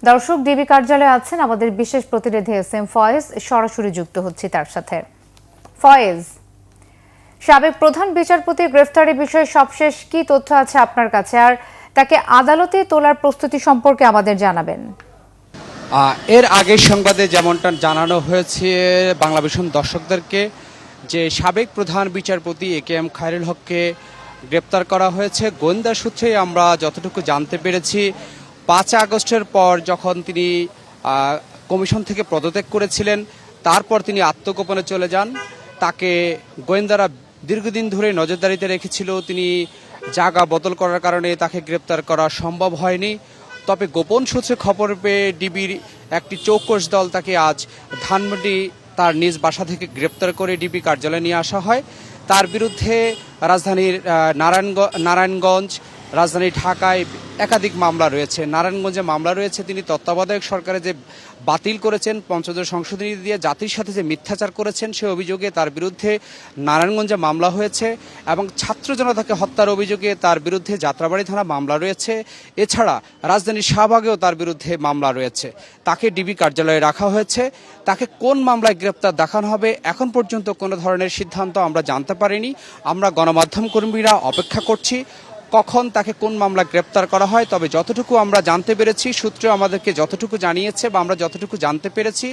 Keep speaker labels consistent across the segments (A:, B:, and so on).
A: দর্শক ডিবি কার্যালয়ে আছেন আমাদের বিশেষ প্রতিনিধি এসএম ফয়েজ, সরাসরি যুক্ত হচ্ছে তার সাথে। ফয়েজ, সাবেক প্রধান বিচারপতি গ্রেফতারের বিষয়ে সবশেষ কি তথ্য আছে আপনার কাছে, আর তাকে আদালতে তোলার প্রস্তুতি সম্পর্কে আমাদের জানাবেন।
B: এর আগের সংবাদে যেমনটা জানানো হয়েছে বাংলাভিশন দর্শকদেরকে যে সাবেক প্রধান বিচারপতি একেএম খায়রুল হককে গ্রেপ্তার করা হয়েছে। গোয়েন্দা সূত্রে আমরা যতটুকু জানতে পেরেছি 5 আগস্টের পর যখন তিনি কমিশন থেকে পদত্যাগ করেছিলেন, তারপর তিনি আত্মগোপনে চলে যান। তাকে গোয়েন্দারা দীর্ঘদিন ধরে নজরদারিতে রেখেছিল। তিনি জায়গা বদল করার কারণে তাকে গ্রেপ্তার করা সম্ভব হয়নি। তবে গোপন সূত্রে খবর পেয়ে ডিবির একটি চৌকস দল তাকে আজ ধানমন্ডি তার নিজ বাসা থেকে গ্রেপ্তার করে ডিবি কার্যালয়ে নিয়ে আসা হয়। তার বিরুদ্ধে রাজধানীর নারায়ণগঞ্জ, রাজধানী ঢাকায় একাধিক মামলা রয়েছে। নারায়ণগঞ্জে মামলা রয়েছে, তিনি তত্ত্বাবধায়ক সরকারে যে বাতিল করেছেন পঞ্চদশ সংশোধনী দিয়ে জাতির সাথে যে মিথ্যাচার করেছেন সে অভিযোগে তার বিরুদ্ধে নারায়ণগঞ্জে মামলা হয়েছে, এবং ছাত্র জনতাকে হত্যার অভিযোগে তার বিরুদ্ধে যাত্রাবাড়ি থানা মামলা রয়েছে। এছাড়া রাজধানীর শাহবাগেও তার বিরুদ্ধে মামলা রয়েছে। তাকে ডিবি কার্যালয়ে রাখা হয়েছে। তাকে কোন মামলায় গ্রেপ্তার দেখানো হবে এখন পর্যন্ত কোনো ধরনের সিদ্ধান্ত আমরা জানতে পারিনি। আমরা গণমাধ্যম কর্মীরা অপেক্ষা করছি কখন তাকে কোন মামলা গ্রেপ্তার করা হয়। তবে যতটুকু আমরা জানতে পেরেছি, সূত্র আমাদেরকে যতটুকু জানিয়েছে বা আমরা যতটুকু জানতে পেরেছি,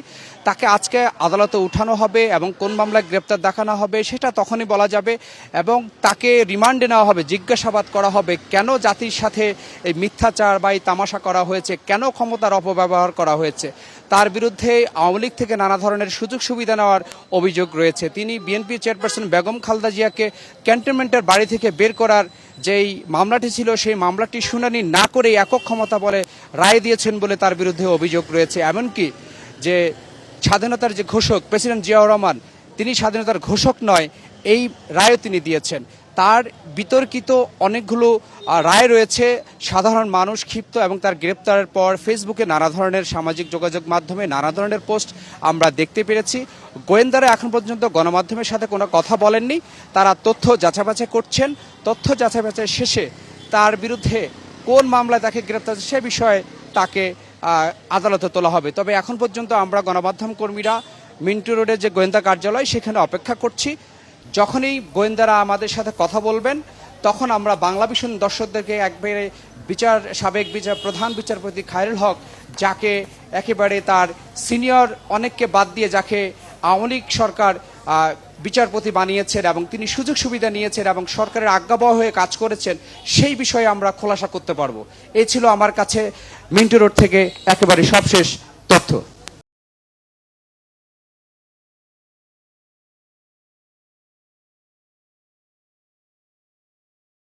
B: তাকে আজকে আদালতে উঠানো হবে এবং কোন মামলায় গ্রেপ্তার দেখানো হবে সেটা তখনই বলা যাবে। এবং তাকে রিমান্ডে নেওয়া হবে, জিজ্ঞাসাবাদ করা হবে কেন জাতির সাথে এই মিথ্যাচার বা এই তামাশা করা হয়েছে, কেন ক্ষমতার অপব্যবহার করা হয়েছে। তার বিরুদ্ধে আওয়ামী লীগ থেকে নানা ধরনের সুযোগ সুবিধা নেওয়ার অভিযোগ রয়েছে। তিনি বিএনপি চেয়ারপারসন বেগম খালেদা জিয়াকে ক্যান্টনমেন্টের বাড়ি থেকে বের করার যেই মামলাটি ছিল সেই মামলাটি শুনানি না করে একক ক্ষমতা বলে রায় দিয়েছেন বলে তার বিরুদ্ধে অভিযোগ রয়েছে। এমনকি যে স্বাধীনতার যে ঘোষক প্রেসিডেন্ট জিয়াউর রহমান, তিনি স্বাধীনতার ঘোষক নয় এই রায়ও তিনি দিয়েছেন। তার বিতর্কিত অনেকগুলো রায় রয়েছে। সাধারণ মানুষ ক্ষিপ্ত এবং তার গ্রেপ্তারের পর ফেসবুকে নানা ধরনের সামাজিক যোগাযোগ মাধ্যমে নানা ধরনের পোস্ট আমরা দেখতে পেরেছি। গোয়েন্দারা এখন পর্যন্ত গণমাধ্যমের সাথে কোনো কথা বলেননি। তারা তথ্য যাচাই করছেন। তথ্য যাচাই শেষে তার বিরুদ্ধে কোন মামলায় তাকে গ্রেপ্তার সে বিষয়ে তাকে আদালতে তোলা হবে। তবে এখন পর্যন্ত আমরা গণমাধ্যম কর্মীরা মিন্টু রোডের যে গোয়েন্দা কার্যালয় সেখানে অপেক্ষা করছি। যখনই গোয়েন্দারা আমাদের সাথে কথা বলবেন তখন আমরা বাংলাভিশন দর্শকদেরকে একবারে সাবেক প্রধান বিচারপতি খায়রুল হক, যাকে একেবারে তার সিনিয়র অনেককে বাদ দিয়ে যাকে আওয়ামী লীগ সরকার বিচারপতি বানিয়েছেন এবং তিনি সুযোগ সুবিধা নিয়েছেন এবং সরকারের আজ্ঞাবহ হয়ে কাজ করেছেন, সেই বিষয়ে আমরা খোলাসা করতে পারবো। এই ছিল আমার কাছে মিন্টু রোড থেকে একেবারে সবশেষ তথ্য।